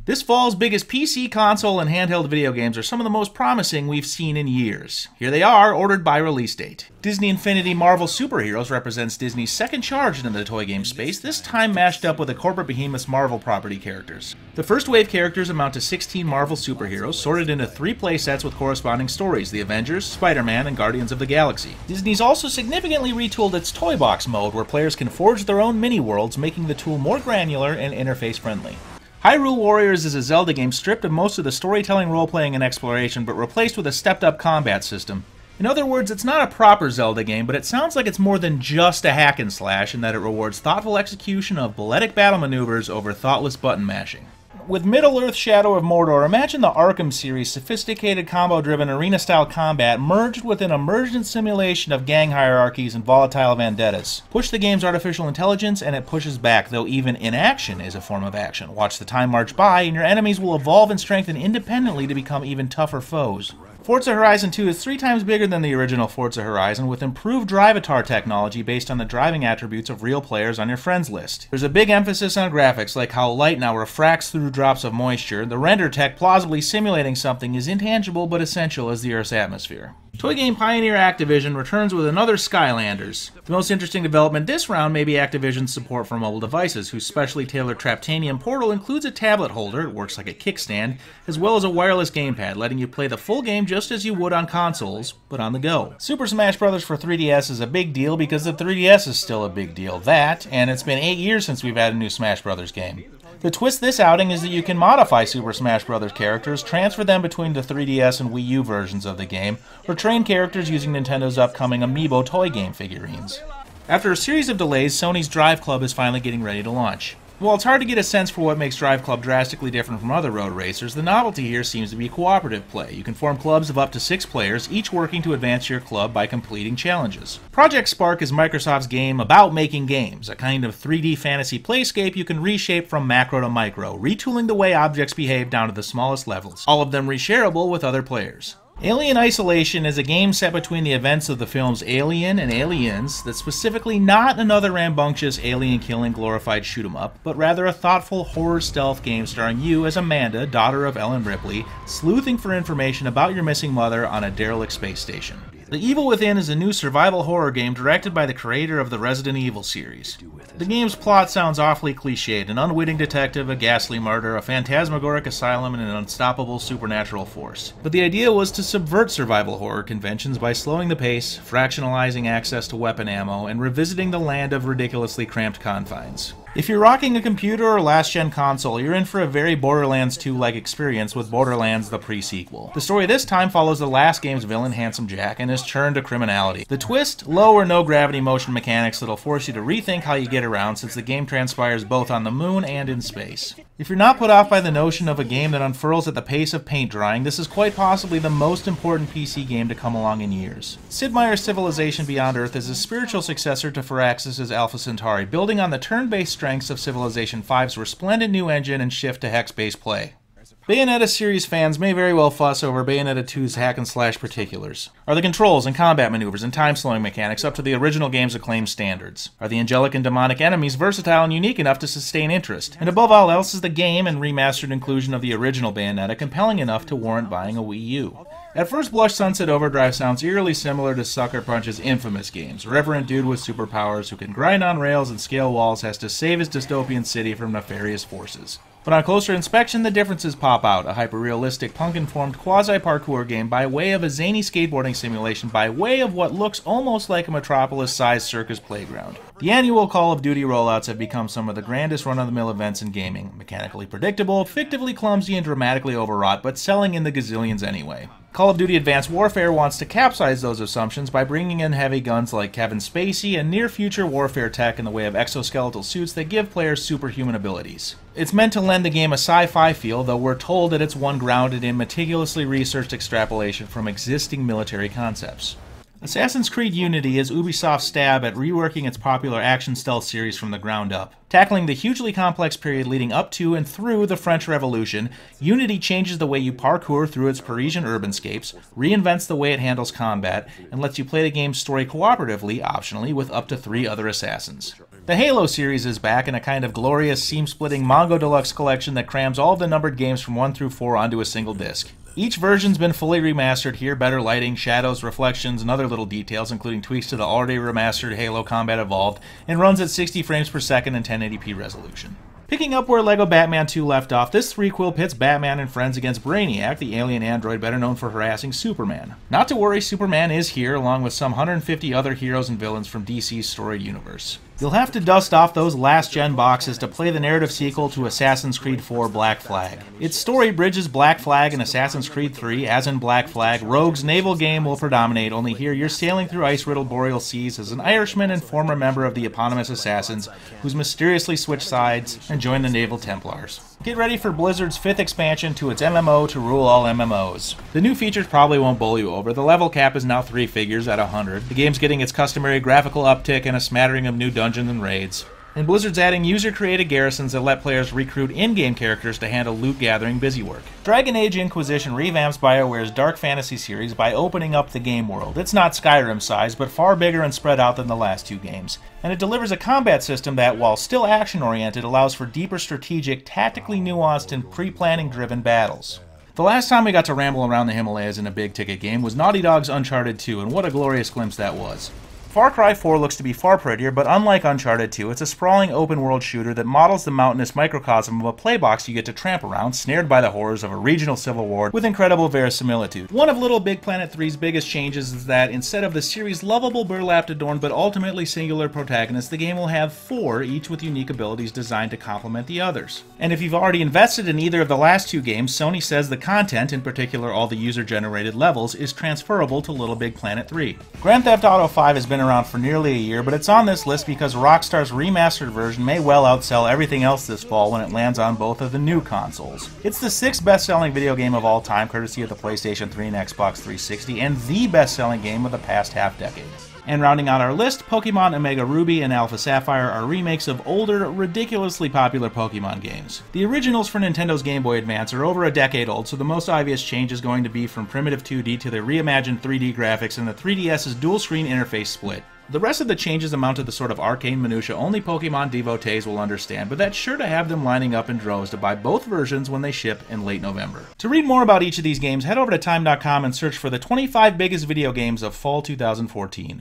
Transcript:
This fall's biggest PC, console, and handheld video games are some of the most promising we've seen in years. Here they are, ordered by release date. Disney Infinity Marvel Superheroes represents Disney's second charge into the toy game space, this time mashed up with the corporate behemoth's Marvel property characters. The first wave characters amount to 16 Marvel superheroes, sorted into 3 playsets with corresponding stories: the Avengers, Spider-Man, and Guardians of the Galaxy. Disney's also significantly retooled its Toy Box mode, where players can forge their own mini-worlds, making the tool more granular and interface-friendly. Hyrule Warriors is a Zelda game stripped of most of the storytelling, role-playing, and exploration, but replaced with a stepped-up combat system. In other words, it's not a proper Zelda game, but it sounds like it's more than just a hack and slash in that it rewards thoughtful execution of balletic battle maneuvers over thoughtless button mashing. With Middle-earth Shadow of Mordor, imagine the Arkham series' sophisticated combo-driven arena-style combat merged with an emergent simulation of gang hierarchies and volatile vendettas. Push the game's artificial intelligence and it pushes back, though even inaction is a form of action. Watch the time march by and your enemies will evolve and strengthen independently to become even tougher foes. Forza Horizon 2 is 3 times bigger than the original Forza Horizon, with improved Drivatar technology based on the driving attributes of real players on your friends list. There's a big emphasis on graphics, like how light now refracts through drops of moisture. The render tech plausibly simulating something as intangible but essential as the Earth's atmosphere. Toy game pioneer Activision returns with another Skylanders. The most interesting development this round may be Activision's support for mobile devices, whose specially tailored Traptanium portal includes a tablet holder, it works like a kickstand, as well as a wireless gamepad, letting you play the full game just as you would on consoles, but on the go. Super Smash Bros. For 3DS is a big deal because the 3DS is still a big deal. That, and it's been 8 years since we've had a new Smash Bros. Game. The twist this outing is that you can modify Super Smash Bros. Characters, transfer them between the 3DS and Wii U versions of the game, or train characters using Nintendo's upcoming Amiibo toy game figurines. After a series of delays, Sony's Driveclub is finally getting ready to launch. While it's hard to get a sense for what makes Driveclub drastically different from other road racers, the novelty here seems to be cooperative play. You can form clubs of up to 6 players, each working to advance your club by completing challenges. Project Spark is Microsoft's game about making games, a kind of 3D fantasy playscape you can reshape from macro to micro, retooling the way objects behave down to the smallest levels, all of them reshareable with other players. Alien Isolation is a game set between the events of the films Alien and Aliens that's specifically not another rambunctious alien-killing glorified shoot-'em-up, but rather a thoughtful horror stealth game starring you as Amanda, daughter of Ellen Ripley, sleuthing for information about your missing mother on a derelict space station. The Evil Within is a new survival horror game directed by the creator of the Resident Evil series. The game's plot sounds awfully cliched: an unwitting detective, a ghastly murder, a phantasmagoric asylum, and an unstoppable supernatural force. But the idea was to subvert survival horror conventions by slowing the pace, fractionalizing access to weapon ammo, and revisiting the land of ridiculously cramped confines. If you're rocking a computer or last-gen console, you're in for a very Borderlands 2-like experience with Borderlands the pre-sequel. The story this time follows the last game's villain, Handsome Jack, and his turn to criminality. The twist? Low or no gravity motion mechanics that'll force you to rethink how you get around, since the game transpires both on the moon and in space. If you're not put off by the notion of a game that unfurls at the pace of paint drying, this is quite possibly the most important PC game to come along in years. Sid Meier's Civilization Beyond Earth is a spiritual successor to Firaxis' Alpha Centauri, building on the turn-based strengths of Civilization V's resplendent new engine and shift to hex-based play. Bayonetta series fans may very well fuss over Bayonetta 2's hack-and-slash particulars. Are the controls and combat maneuvers and time-slowing mechanics up to the original game's acclaimed standards? Are the angelic and demonic enemies versatile and unique enough to sustain interest? And above all else, is the game and remastered inclusion of the original Bayonetta compelling enough to warrant buying a Wii U? At first blush, Sunset Overdrive sounds eerily similar to Sucker Punch's infamous games. A reverent dude with superpowers who can grind on rails and scale walls has to save his dystopian city from nefarious forces. But on closer inspection, the differences pop out. A hyper-realistic, punk-informed quasi-parkour game by way of a zany skateboarding simulation by way of what looks almost like a Metropolis-sized circus playground. The annual Call of Duty rollouts have become some of the grandest run-of-the-mill events in gaming. Mechanically predictable, fictively clumsy, and dramatically overwrought, but selling in the gazillions anyway. Call of Duty Advanced Warfare wants to capsize those assumptions by bringing in heavy guns like Kevin Spacey and near-future warfare tech in the way of exoskeletal suits that give players superhuman abilities. It's meant to lend the game a sci-fi feel, though we're told that it's one grounded in meticulously researched extrapolation from existing military concepts. Assassin's Creed Unity is Ubisoft's stab at reworking its popular action stealth series from the ground up. Tackling the hugely complex period leading up to and through the French Revolution, Unity changes the way you parkour through its Parisian urbanscapes, reinvents the way it handles combat, and lets you play the game's story cooperatively, optionally, with up to 3 other assassins. The Halo series is back in a kind of glorious, seam-splitting Mongo Deluxe collection that crams all of the numbered games from 1 through 4 onto a single disc. Each version's been fully remastered here, better lighting, shadows, reflections, and other little details, including tweaks to the already remastered Halo Combat Evolved, and runs at 60 frames per second and 1080p resolution. Picking up where LEGO Batman 2 left off, this threequel pits Batman and friends against Brainiac, the alien android better known for harassing Superman. Not to worry, Superman is here, along with some 150 other heroes and villains from DC's storied universe. You'll have to dust off those last-gen boxes to play the narrative sequel to Assassin's Creed 4 Black Flag. Its story bridges Black Flag and Assassin's Creed 3, as in Black Flag, Rogue's naval game will predominate, only here you're sailing through ice-riddled boreal seas as an Irishman and former member of the eponymous Assassins, who's mysteriously switched sides and joined the Naval Templars. Get ready for Blizzard's 5th expansion to its MMO to rule all MMOs. The new features probably won't bowl you over. The level cap is now 3 figures at 100. The game's getting its customary graphical uptick and a smattering of new dungeons and raids. And Blizzard's adding user-created garrisons that let players recruit in-game characters to handle loot-gathering busywork. Dragon Age Inquisition revamps BioWare's dark fantasy series by opening up the game world. It's not Skyrim-sized, but far bigger and spread out than the last 2 games. And it delivers a combat system that, while still action-oriented, allows for deeper strategic, tactically nuanced, and pre-planning-driven battles. The last time we got to ramble around the Himalayas in a big-ticket game was Naughty Dog's Uncharted 2, and what a glorious glimpse that was. Far Cry 4 looks to be far prettier, but unlike Uncharted 2, it's a sprawling open-world shooter that models the mountainous microcosm of a playbox you get to tramp around, snared by the horrors of a regional civil war with incredible verisimilitude. One of LittleBigPlanet 3's biggest changes is that instead of the series' lovable burlapped adorned but ultimately singular protagonists, the game will have 4, each with unique abilities designed to complement the others. And if you've already invested in either of the last 2 games, Sony says the content, in particular all the user-generated levels, is transferable to LittleBigPlanet 3. Grand Theft Auto 5 has been around for nearly a year, but it's on this list because Rockstar's remastered version may well outsell everything else this fall when it lands on both of the new consoles. It's the 6th best-selling video game of all time, courtesy of the PlayStation 3 and Xbox 360, and the best-selling game of the past half-decade. And rounding out our list, Pokémon Omega Ruby and Alpha Sapphire are remakes of older, ridiculously popular Pokémon games. The originals for Nintendo's Game Boy Advance are over a decade old, so the most obvious change is going to be from primitive 2D to the reimagined 3D graphics and the 3DS's dual-screen interface split. The rest of the changes amount to the sort of arcane minutia only Pokemon devotees will understand, but that's sure to have them lining up in droves to buy both versions when they ship in late November. To read more about each of these games, head over to time.com and search for the 25 biggest video games of fall 2014.